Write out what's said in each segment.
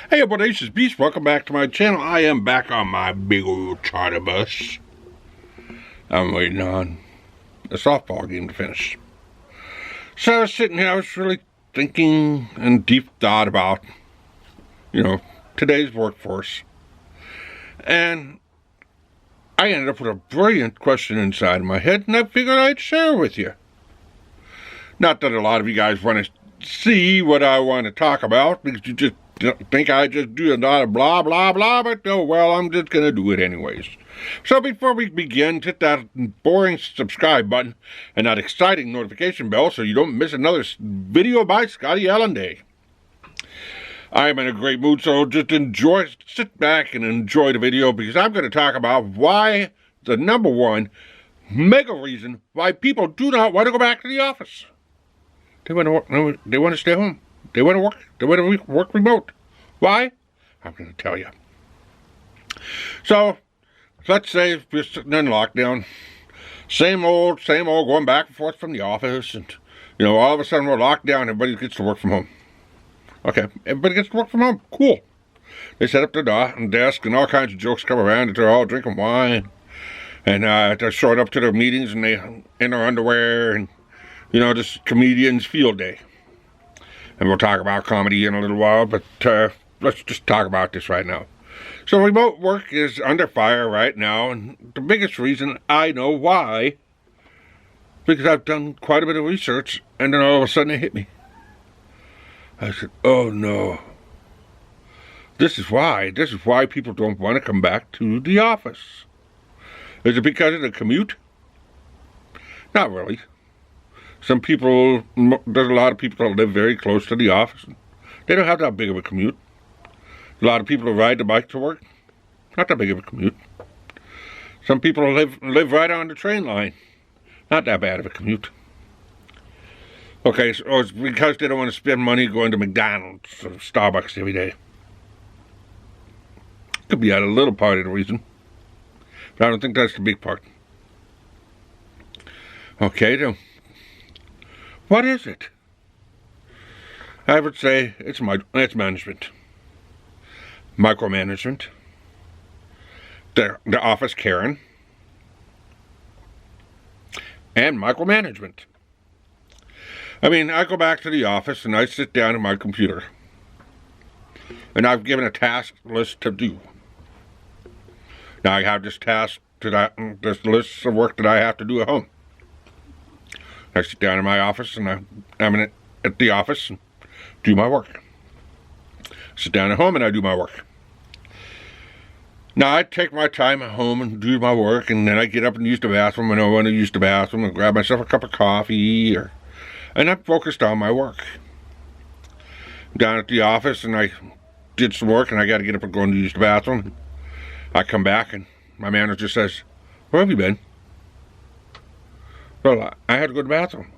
Hey everybody, this is Beast. Welcome back to my channel. I am back on my big old charter bus. I'm waiting on a softball game to finish. So I was sitting here, I was really thinking and deep thought about, today's workforce. And I ended up with a brilliant question inside of my head, and I figured I'd share it with you. Not that a lot of you guys want to see what I want to talk about, because you just think I just do a lot of blah, blah, blah, but no, well, I'm just going to do it anyways. So before we begin, hit that boring subscribe button and that exciting notification bell so you don't miss another video by Scottyallenday. I am in a great mood, so just sit back and enjoy the video, because I'm going to talk about why the number one mega reason why people do not want to go back to the office. They want to work, they want to stay home. They want to work. They want to work remote. Why? I'm going to tell you. So, let's say we're sitting in lockdown. Same old, going back and forth from the office. And, all of a sudden we're locked down. Everybody gets to work from home. Okay, everybody gets to work from home. Cool. They set up their desk and all kinds of jokes come around. And they're all drinking wine. And they're showing up to their meetings and they in their underwear. And, this comedian's field day. And we'll talk about comedy in a little while, but let's just talk about this right now. So remote work is under fire right now, and the biggest reason I know why, because I've done quite a bit of research, and then all of a sudden it hit me. I said, oh no. This is why people don't want to come back to the office. Is it because of the commute? Not really. There's a lot of people that live very close to the office. They don't have that big of a commute. A lot of people who ride the bike to work. Not that big of a commute. Some people live right on the train line. Not that bad of a commute. Okay, so it's because they don't want to spend money going to McDonald's or Starbucks every day. Could be a little part of the reason. But I don't think that's the big part. Okay, then. What is it? I would say it's management. Micromanagement. The office Karen. And micromanagement. I mean, I go back to the office and I sit down at my computer. And I've given a task list to do. Now I have this list of work that I have to do at home. I sit down in my office and I'm at the office and do my work. Sit down at home and I do my work. Now I take my time at home and do my work, and then I get up and use the bathroom when I want to use the bathroom and grab myself a cup of coffee, and I'm focused on my work. I'm down at the office and I did some work and I got to get up and go and use the bathroom. I come back and my manager says, "Where have you been?" Well, I had to go to the bathroom.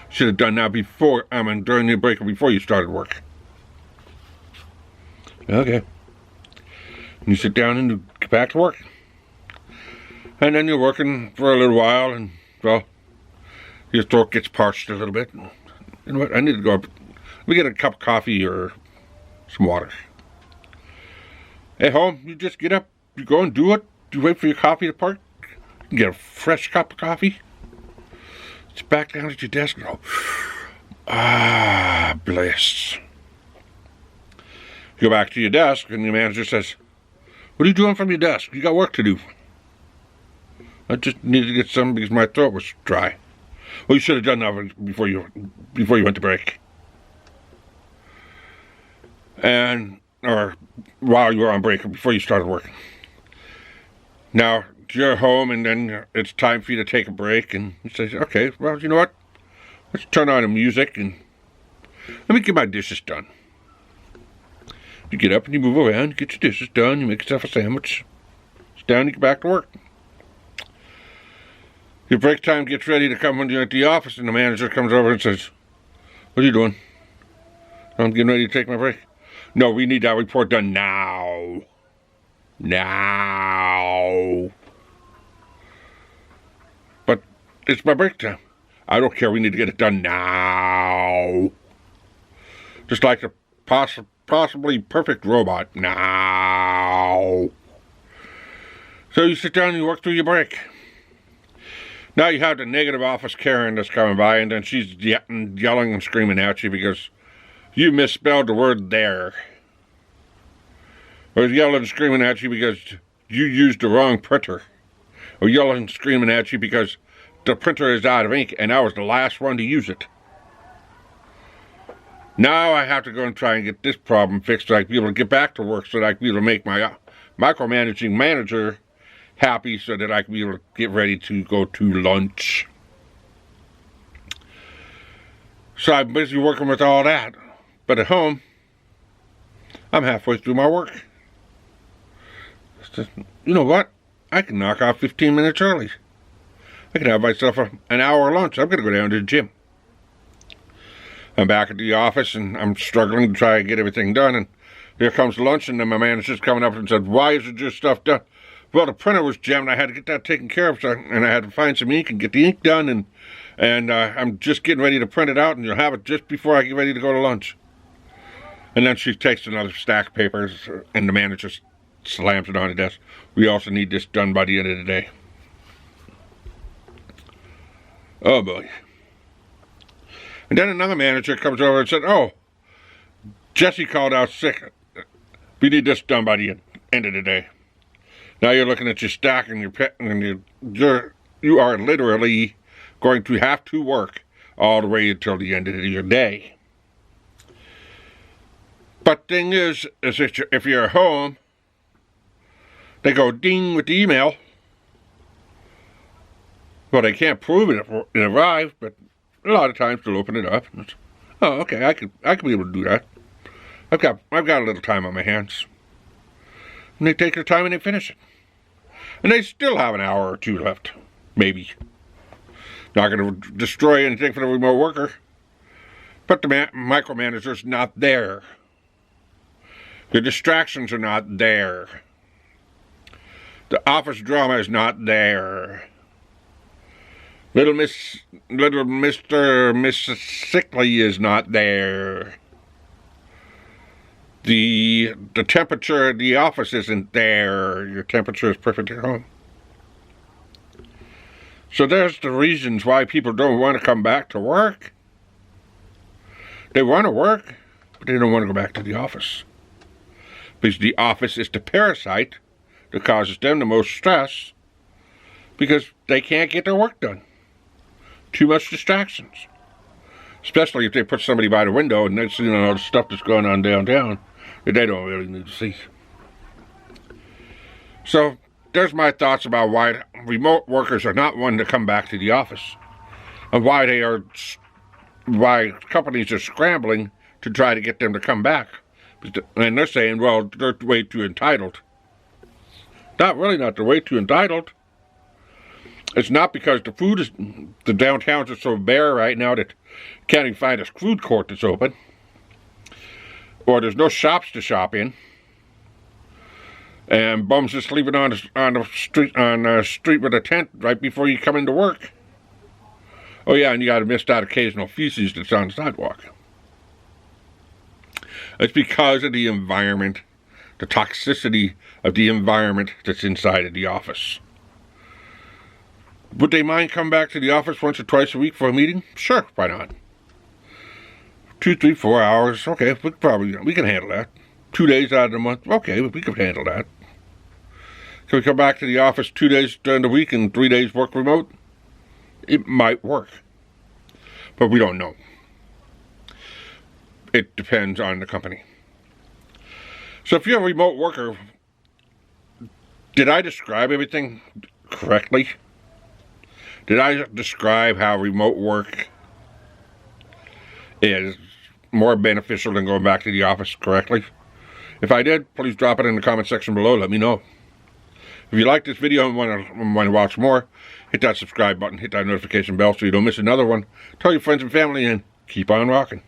Should have done that during the break or before you started work. Okay. And you sit down and you get back to work. And then you're working for a little while, and, well, your throat gets parched a little bit. You know what? I need to go up. Let me get a cup of coffee or some water. At home, you just get up, you go and do it. You wait for your coffee to park. Get a fresh cup of coffee. Sit back down at your desk and go, bliss. You go back to your desk and your manager says, "What are you doing from your desk? You got work to do." "I just needed to get some because my throat was dry." "Well, you should have done that before you went to break. Or while you were on break or before you started working. Now, you're home and then it's time for you to take a break, and you say, "Okay, well, you know what? Let's turn on the music and let me get my dishes done." You get up and you move around, you get your dishes done, you make yourself a sandwich, sit down, you get back to work. Your break time gets ready to come when you're at the office, and the manager comes over and says, "What are you doing?" "I'm getting ready to take my break." "No, we need that report done now. Now." "But it's my break time." "I don't care, we need to get it done now." Just like the possibly perfect robot. No. So you sit down and you work through your break. Now you have the negative office Karen that's coming by, and then she's yelling and screaming at you because you misspelled the word there. Or yelling and screaming at you because you used the wrong printer. Or yelling and screaming at you because the printer is out of ink and I was the last one to use it. Now I have to go and try and get this problem fixed so I can be able to get back to work, so that I can be able to make my micromanaging manager happy, so that I can be able to get ready to go to lunch. So I'm busy working with all that. But at home, I'm halfway through my work. You know what? I can knock off 15 minutes early. I can have myself an hour lunch. I'm going to go down to the gym. I'm back at the office and I'm struggling to try and get everything done. And here comes lunch, and then my manager's coming up and said, "Why isn't your stuff done?" Well, the printer was jammed. I had to get that taken care of, and I had to find some ink and get the ink done. And I'm just getting ready to print it out, and you'll have it just before I get ready to go to lunch. And then she takes another stack of papers, and the manager slams it on the desk. "We also need this done by the end of the day." Oh boy. And then another manager comes over and said, "Oh, Jesse called out sick. We need this done by the end of the day." Now you're looking at your stack and your pet, and you are literally going to have to work all the way until the end of your day. But thing is if you're at home, they go ding with the email. Well, they can't prove it arrived, but a lot of times they'll open it up. And oh, okay, I could be able to do that. I've got a little time on my hands. And they take their time and they finish it. And they still have an hour or two left, maybe. Not going to destroy anything for the remote worker, but the micromanager's not there. The distractions are not there. The office drama is not there. Little Mr. Mrs. Sickly is not there. The temperature of the office isn't there. Your temperature is perfect at home. So there's the reasons why people don't want to come back to work. They want to work, but they don't want to go back to the office. Because the office is the parasite that causes them the most stress, because they can't get their work done. Too much distractions. Especially if they put somebody by the window and they're seeing all the stuff that's going on downtown that they don't really need to see. So there's my thoughts about why remote workers are not wanting to come back to the office, and why companies are scrambling to try to get them to come back. And they're saying, well, they're way too entitled. Not really, not they're way too entitled. It's not because the downtowns are so bare right now that you can't even find a food court that's open, or there's no shops to shop in, and bums just sleeping on the street with a tent right before you come into work. Oh yeah, and you got to miss that occasional feces that's on the sidewalk. It's because of the environment, the toxicity of the environment that's inside of the office. Would they mind coming back to the office once or twice a week for a meeting? Sure, why not? 2, 3, 4 hours, okay, we can handle that. 2 days out of the month, okay, we can handle that. Can we come back to the office 2 days during the week and 3 days work remote? It might work, but we don't know. It depends on the company. So if you're a remote worker, did I describe everything correctly? Did I describe how remote work is more beneficial than going back to the office correctly? If I did, please drop it in the comment section below. Let me know. If you like this video and want to watch more, hit that subscribe button, hit that notification bell so you don't miss another one. Tell your friends and family, and keep on rocking.